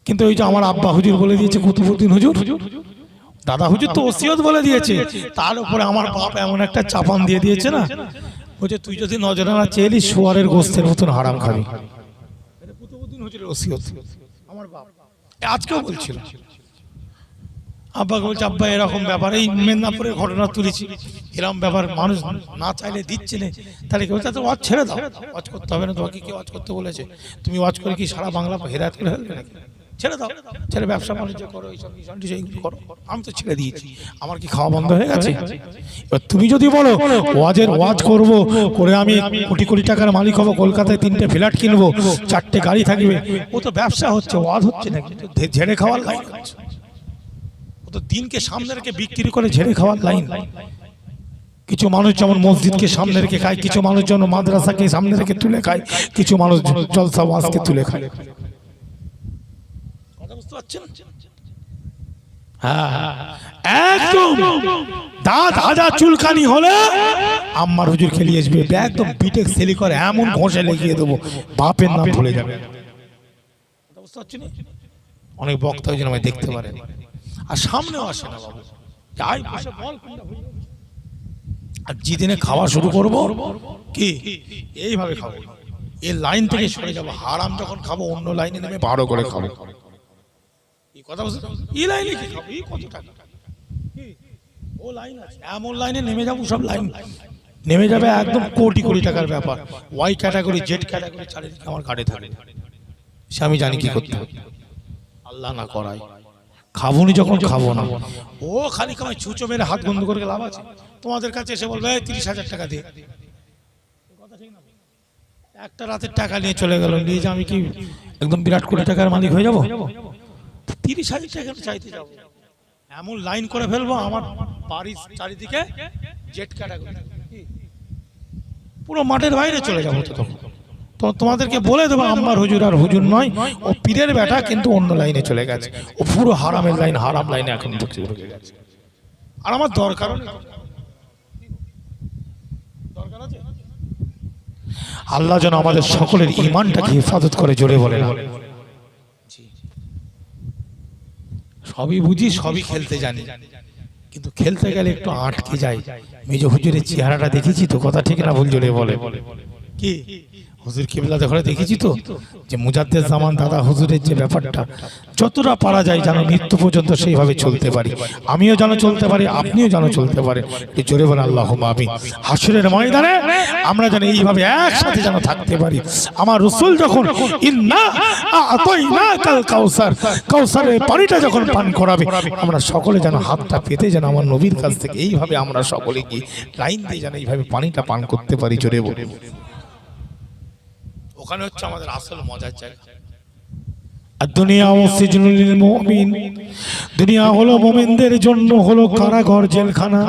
কিন্তু ওই যে আমার আব্বা হুজুর বলে দিয়েছে, কুতুবউদ্দিন হুজুর, দাদা হুজুর তো ওসিয়ত বলে দিয়েছে, তার উপরে আমার বাপ এমন একটা চাপান দিয়ে দিয়েছে না, বলছে তুই যদি নজরানা চেয়েলি শুয়ারের গোস্তের মতন হারাম খাবি। কুতুবউদ্দিন হুজুরের ওসিয়ত আমার বাপ আজকেও বলছিল। আব্বাকে বলছে, আব্বা এরকম ব্যাপার, এই মেদিনীপুরের ঘটনা তুলেছি, এরকম ব্যাপার মানুষ না চাইলে দিচ্ছে না, তাহলে কি বলছে ওয়াজ ছেড়ে দাও, ওয়াজ করতে হবে না, তোমাকে কি ওয়াজ করতে বলেছে? তুমি ওয়াজ করে কি সারা বাংলা হেদায়েত করে ফেলবে নাকি? ছেড়ে দাও, ছেড়ে ব্যবসা বাণিজ্য করো, এইসব এইগুলো করো। আমি তো ছেড়ে দিয়েছি, আমার কি খাওয়া বন্ধ হয়ে গেছে? এবার তুমি যদি বলো ওয়াজ করব, করে আমি কোটি কোটি টাকার মালিক হবো, কলকাতায় 3টে ফ্ল্যাট কিনবো, 4টে গাড়ি থাকবে, ও তো ব্যবসা হচ্ছে, ওয়াজ হচ্ছে না, কিন্তু ঝেড়ে খাওয়ার লাইন হচ্ছে। ও তো দিনকে সামনে রেখে বিক্রি করে ঝেড়ে খাওয়ার লাইন। কিছু মানুষ যেমন মসজিদকে সামনে রেখে খায়, কিছু মানুষ যেমন মাদ্রাসাকে সামনে রেখে তুলে খায়, কিছু মানুষ জলসা ওয়াজকে তুলে খায়। কথা বুঝতে পারছেন? হ্যাঁ, একদম দাঁত হাজার চুলকানি হলে আম্মার হুজুর খেলিয়ে আসবে, একদম বিটেক সেলি করে এমন ঘষে লেগিয়ে দেবো, বাপের নাম ভুলে যাবে। কথা বুঝতে পারছেন? অনেক বক্তা ওই জন্য আমায় দেখতে পারেন, আর সামনেও আসে না বাবু, যাই বসে বল। আর যেদিনে খাওয়া শুরু করব কি এইভাবে খাবো, এই লাইন থেকে সরে যাবো, হারাম যখন খাবো অন্য লাইনে নেমে ভালো করে খাবো। এই কথা বুঝতে, এই লাইনে কি খাবো, এই কত টাকা, ও লাইন আছে, এমন লাইনে নেমে যাবো, সব লাইন নেমে যাবে, একদম কোটি কোটি টাকার ব্যাপার। ওয়াই ক্যাটাগরি, জেড ক্যাটাগরি চারিদিকে আমার গাড়ি থাকে, সে আমি জানি কি করতে হবে, আল্লাহ না করাই। খাবুনি যখন খাবো না, ও খালি কামাই ছুঁচো মেরে হাত বন্ধ করে লাভ আছে? তোমাদের কাছে এসে বলবে 30,000 টাকা দিয়ে, একটা রাতের টাকা নিয়ে চলে গেল, নিয়ে যে আমি কি একদম বিরাট কোটি টাকার মালিক হয়ে যাবো? 30,000 টাকা চাইতে যাবো, এমন লাইন করে ফেলবো আমার বাড়ির চারিদিকে জেট ক্যাটাগরি, পুরো মাঠের বাইরে চলে যাবো। তো তোমাদেরকে বলে দেবো আম্মার হুজুর আর হুজুর নয়, ও পীরের বেটা, কিন্তু অন্য লাইনে চলে গেছে, ও পুরো হারামের লাইন, হারাম লাইনে এখন ঢুকে গেছে। আর আমার দরকার আছে। আল্লাহ যেন আমাদের সকলের ঈমানটাকে হেফাজত করে, জোরে বলে না। সবই বুঝি, সবই খেলতে জানি, কিন্তু খেলতে গেলে একটু আটকে যায়। মেজ হুজুরের চেহারাটা দেখেছি তো, কথা ঠিক না ভুল? জোরে বলে কি হুজুর কিবলা দেখে দেখেছি তো, যে মুজাদ্দেদ জামান দাদা হুজুরের যে ব্যাপারটা, যতটা পারা যায় যেন মৃত্যু পর্যন্ত সেইভাবে চলতে পারি, আমিও যেন চলতে পারি, আপনিও যেন চলতে পারে। জোরে বলে আল্লাহুম্মা আমিন। হাসরের ময়দানে আমরা যেন এইভাবে একসাথে যেন থাকতে পারি। আমার রাসূল যখন ইন্না আতাইনাকাল কাউসার, কাউসারের পানিটা যখন পান করাবে, আমরা সকলে যেন হাতটা পেতে যেন আমার নবীর কাছ থেকে এইভাবে আমরা সকলে কি লাইন দিয়ে যেন এইভাবে পানিটা পান করতে পারি। জোরে বলে, ওখানে হচ্ছে আমাদের আসল মজার জায়গা। আর দুনিয়া সিজনুল মুমিন, দুনিয়া হলো মুমিনদের জন্য হলো কারাগার, জেলখানা।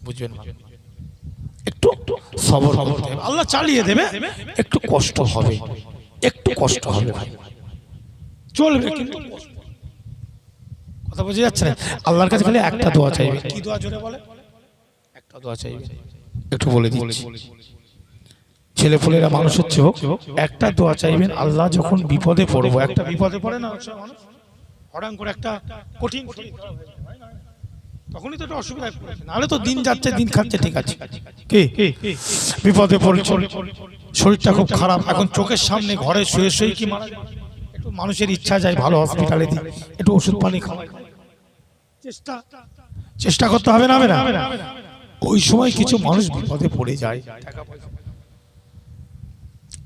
বুঝবেন? একটু সবর করতে হবে, আল্লাহ চালিয়ে দেবে, একটু কষ্ট হবে, একটু কষ্ট হবে ভাই, চলবে, কিন্তু কথা বুঝে যাচ্ছে না? আল্লাহর কাছে খালি একটা দোয়া চাইবে। কি দোয়া? জোরে বলে, একটা দোয়া চাইবে, একটু বলে দিচ্ছি। ছেলে পুলেরা মানুষ হচ্ছে হোক, একটা দোয়া চাইবেন, আল্লাহ যখন বিপদে পড়বো, একটা বিপদে পড়ে না মানুষ, হঠাৎ করে একটা কঠিন, তখনই তো একটা অসুবিধায় পড়েছে, নাহলে তো দিন যাচ্ছে, দিন খাচ্ছে, ঠিক আছে, কি বিপদে পড়ছে, শরীরটা খুব খারাপ, এখন চোখের সামনে ঘরে শুয়ে শুয়ে কি মারা যায়, একটু মানুষের ইচ্ছা যায় ভালো হসপিটালে দিই, একটু ওষুধ পানি খাওয়াই, চেষ্টা করতে হবে না? ওই সময় কিছু মানুষ বিপদে পড়ে যায়,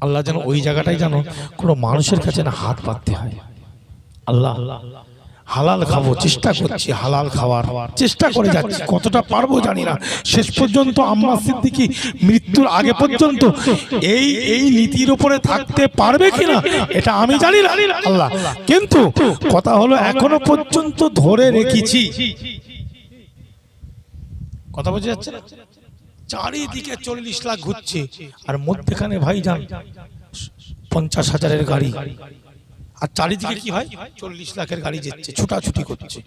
আল্লাহ যেন ওই জায়গাটাই যেন কোনো মানুষের কাছে না হাত পাততে হয়। আল্লাহ হালাল খাবো, চেষ্টা করছি, হালাল খাওয়ার চেষ্টা করে যাচ্ছি, কতটা পারবো জানি না। শেষ পর্যন্ত আম্মা সিদ্দিকী মৃত্যুর আগে পর্যন্ত এই নীতির উপরে থাকতে পারবে কিনা এটা আমি জানি না আল্লাহ, কিন্তু কথা হলো এখনো পর্যন্ত ধরে রেখেছি। কথা বোঝা যাচ্ছে না? চারিদিকে 40 লাখ ঘুরছে, আর মধ্যখানে ভাইজান 50,000-এর গাড়ি, আর চারিদিকে কি হয় 40 লাখের গাড়ি যাচ্ছে, ছুটাছুটি করছে।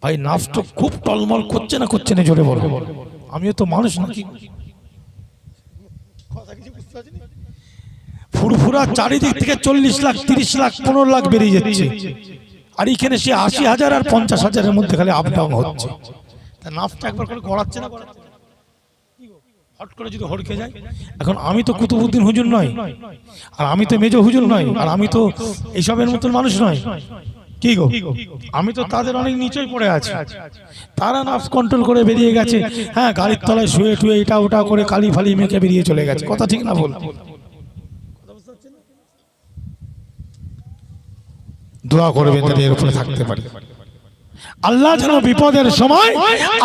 ভাই নাফস তো খুব টলমল করছে না? করছে না? জোরে বলো, আমিও তো মানুষ নাকি? ফুরফুরা চারিদিক থেকে 40 লাখ 30 লাখ 15 লাখ বেরিয়ে যাচ্ছে, আর এখানে সে 80,000 আর 50,000-এর মধ্যে খালি আপ ডাউন হচ্ছে। তা নাফটা একবার করে গড়াচ্ছে না, হট করে যদি হড়কে যায়। এখন আমি তো কুতুবউদ্দিন হুজুর নয়, আর আমি তো মেজো হুজুর নয়, আর আমি তো এইসবের মতন মানুষ নয়, কি গো, আমি তো তাদের অনেক নিচেই পড়ে আছি। তারা নাফস কন্ট্রোল করে বেরিয়ে গেছে, হ্যাঁ, গাড়ির তলায় শুয়ে টুয়ে এটা ওটা করে কালি ফালি মেখে বেরিয়ে চলে গেছে। কথা ঠিক না বল? দোয়া করবেন যাতে এর উপরে থাকতে পারি। আল্লাহ যেন বিপদের সময়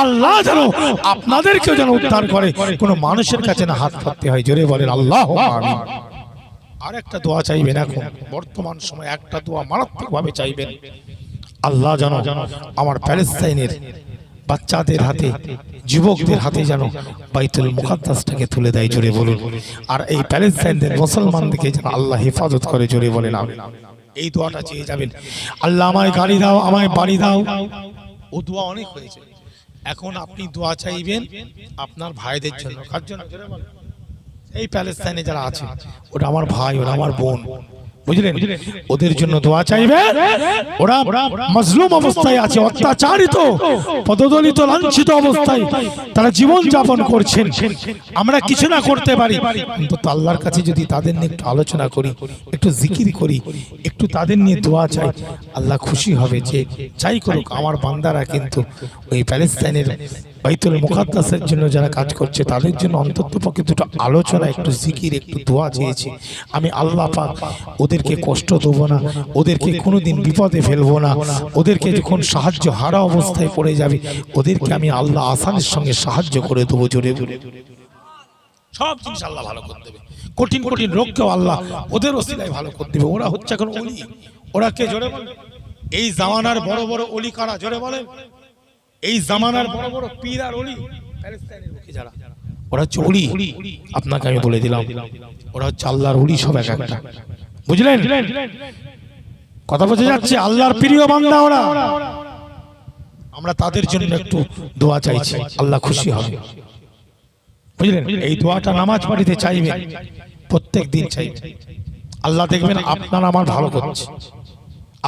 আল্লাহ যেন আপনাদেরকেও যেন উদ্ধার করে, কোনো মানুষের কাছে না হাত পাততে হয়। জোরে বলেন আল্লাহুম্মা আমিন। আর একটা দোয়া চাইবেন, এখন বর্তমান সময় একটা দোয়া মারাত্মকভাবে চাইবেন, আল্লাহ যেন আমার প্যালেস্তাইনের বাচ্চাদের হাতে, যুবকদের হাতে যেন বাইতুল মুকাদ্দাসটাকে তুলে দেয়। জোরে বলুন। আর এই প্যালেস্তাইনদের মুসলমানদেরকে যেন আল্লাহ হেফাজত করে। জোরে বলেন আমিন। এই দোয়াটা চেয়ে যাবেন, আল্লাহ আমায় গাড়ি দাও, আমায় বাড়ি দাও। ও দোয়া অনেক হয়েছে। এখন আপনি দোয়া চাইবেন আপনার ভাইদের জন্য। কার জন্য? এই প্যালেস্তাইনে যারা আছে, ওরা আমার ভাই, ওরা আমার বোন, বুঝলেন? ওদের জন্য দোয়া চাইবেন। ওরা মজলুম অবস্থায় আছে, অত্যাচারিত, পদদলিত, লাঞ্ছিত অবস্থায় তারা জীবন যাপন করছেন। আমরা কিছু না করতে পারি, কিন্তু আল্লাহর কাছে যদি তাদের নিয়ে একটু আলোচনা করি, একটু জিকির করি, একটু তাদের নিয়ে দোয়া চাই, আল্লাহ খুশি হবে। যে যাই করুক, আমার বান্দারা কিন্তু ওই প্যালেস্তাইনের বাইতুল মুকাদ্দাসের জন্য যারা কাজ করছে, তাদের জন্য অন্তত পক্ষে দুটো আলোচনা, একটু জিকির, একটু দোয়া চেয়েছি। আমি আল্লাহ পাক ওদেরকে কষ্ট দেবো না, ওদেরকে কোনোদিন বিপদে ফেলবো না। ওদেরকে যখন সাহায্য হারা অবস্থায় পড়ে যাবে, ওদেরকে আমি আল্লাহ আসানের সঙ্গে সাহায্য করে দেবো। জোরে বলে সব জিনিস আল্লাহ ভালো করে দেবে। কঠিন কঠিন রোগকেও আল্লাহ ওদের ওসিলায় ভালো করে দেবে। ওরা হচ্ছে এখন ওলি। ওরা কে? জোরে বলে। এই জামানার বড় বড় ওলি কারা? জোরে বলে। এই জামানার বড় বড় পীর আর ওলি প্যালেস্তাইনের মুখে যারা, ওরা হচ্ছে ওলি। আপনাকে আমি বলে দিলাম, ওরা হচ্ছে আল্লাহর ওলি সব এক একটা, বুঝলেন? কথা বোঝা যাচ্ছে? আল্লাহর প্রিয় বান্দা ওরা। আমরা তাদের জন্য একটু দোয়া চাইছি, আল্লাহ খুশি হবে, বুঝলেন? এই দোয়াটা নামাজ পড়িতে চাইবেন, প্রত্যেক দিন চাইবেন। আল্লাহ দেখবেন আপনার আমার ভালো করছে,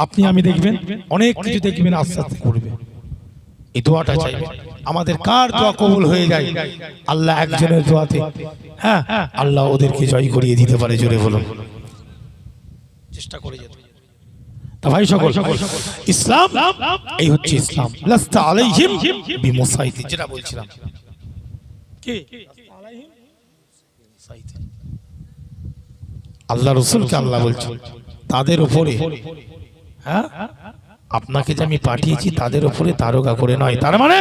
আপনি আমি দেখবেন অনেক কিছু দেখবেন আস্তে আস্তে করবে। এই দোয়াটা চাইবেন। আমাদের কার দোয়া কবুল হয়ে যায়? আল্লাহ একজনের দোয়াতে, হ্যাঁ, আল্লাহ ওদেরকে জয় করিয়ে দিতে পারে। জোরে বলুন। চেষ্টা করে যেতে। তা ভাই সকল, ইসলাম এই হচ্ছে ইসলাম। লাস্তা আলাইহিম বিমুসাইতিন, যেটা বলছিলাম, কি আল্লাহ রাসূলকে আল্লাহ বলছেন তাদের উপরে, হ্যাঁ, আপনাকে যে আমি পাঠিয়েছি তাদের উপরে তারকা করে নয়। তার মানে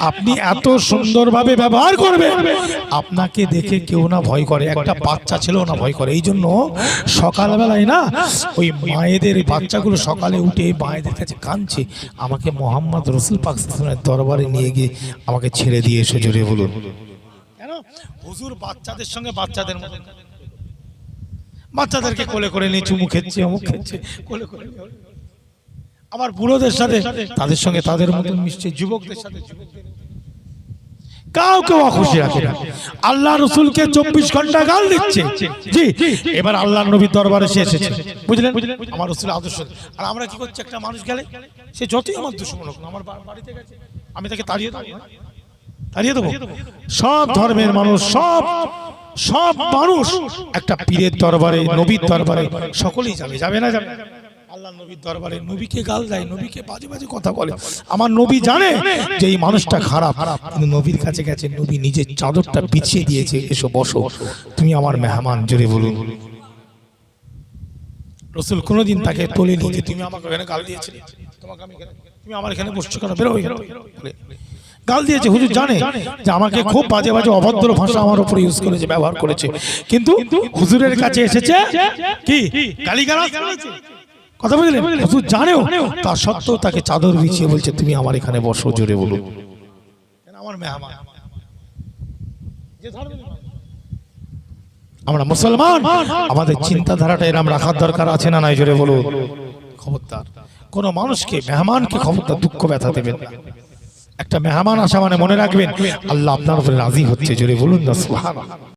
আপনি এত সুন্দরভাবে ব্যবহার করবেন, আপনাকে দেখে কেউ না ভয় করে, একটা বাচ্চা ছেলেও না ভয় করে। এই জন্য সকালবেলায় না ওই মায়েদের বাচ্চাগুলো সকালে উঠে মায়েদের কাছে কাঁদছে, আমাকে মোহাম্মদ রসুল পাক সাল্লাল্লাহু আলাইহি ওয়াসাল্লামের দরবারে নিয়ে গিয়ে আমাকে ছেড়ে দিয়ে এসে। জোরে বলুন। কেন? হুজুর বাচ্চাদের সঙ্গে বাচ্চাদের মতো, বাচ্চাদেরকে কোলে করে নিয়ে চুমু খেচ্ছে, অমুক খেচ্ছে, কোলে করে আবার বুড়োদের সাথে তাদের সঙ্গে তাদের মতো মিশছে, যুবকদের সাথে কাউকে অখুশি রাখে না। আল্লাহ রসুলকে 24 ঘন্টা গাল দিচ্ছে। জি, এবার আল্লাহ নবীর দরবারে সে এসেছে, বুঝলেন? আমার রসুল আদর্শ। আর আমরা কি করছি? একটা মানুষ গেলে সে যতই আমার দুশমন হোক, আমার বাড়িতে গেছে, আমি তাকে তাড়িয়ে দেবো? সব ধর্মের মানুষ, সব মানুষ একটা পীরের দরবারে, নবীর দরবারে সকলেই যাবে না? যাবে। আল্লাহ নবীর দরবারে নবীকে গাল দেয়, নবীকে বাজে বাজে কথা বলে। আমার নবী জানে যে এই মানুষটা খারাপ, কিন্তু নবীর কাছে গেছে, নবী নিজের চাদরটা বিছিয়ে দিয়েছে, এসো বসো, তুমি আমার মেহমান। জোরে বলুন। রাসূল কোনোদিন তাকে তোলেনি যে তুমি আমাকে এখানে গাল দিয়েছিলে, তুমি আমার এখানে বসছো কেন, বেরো এখানে, গাল দিয়েছে। হুজুর জানে যে আমাকে খুব বাজে বাজে অভদ্র ভাষা আমার উপরে ইউজ করেছে, ব্যবহার করেছে, কিন্তু হুজুরের কাছে এসেছে কি গালিগালাজ করেছে। কথা বুঝলেন? হুজুর জানেও, তা সত্ত্বেও তাকে চাদর বিছিয়ে বলছে তুমি আমার এখানে বসো। জোরে বলুন। আমার মেহমান। আমরা মুসলমান, আমাদের চিন্তাধারাটা এরকম রাখার দরকার আছে না নাই? জোরে বলুন। খবরদার কোন মানুষকে, মেহমানকে খবরদার দুঃখ ব্যথা দেবেন না। একটা মেহমান আসা মানে মনে রাখবেন আল্লাহ আপনার উপরে রাজি হচ্ছে। জোরে বলুন না সুবহানাল্লাহ।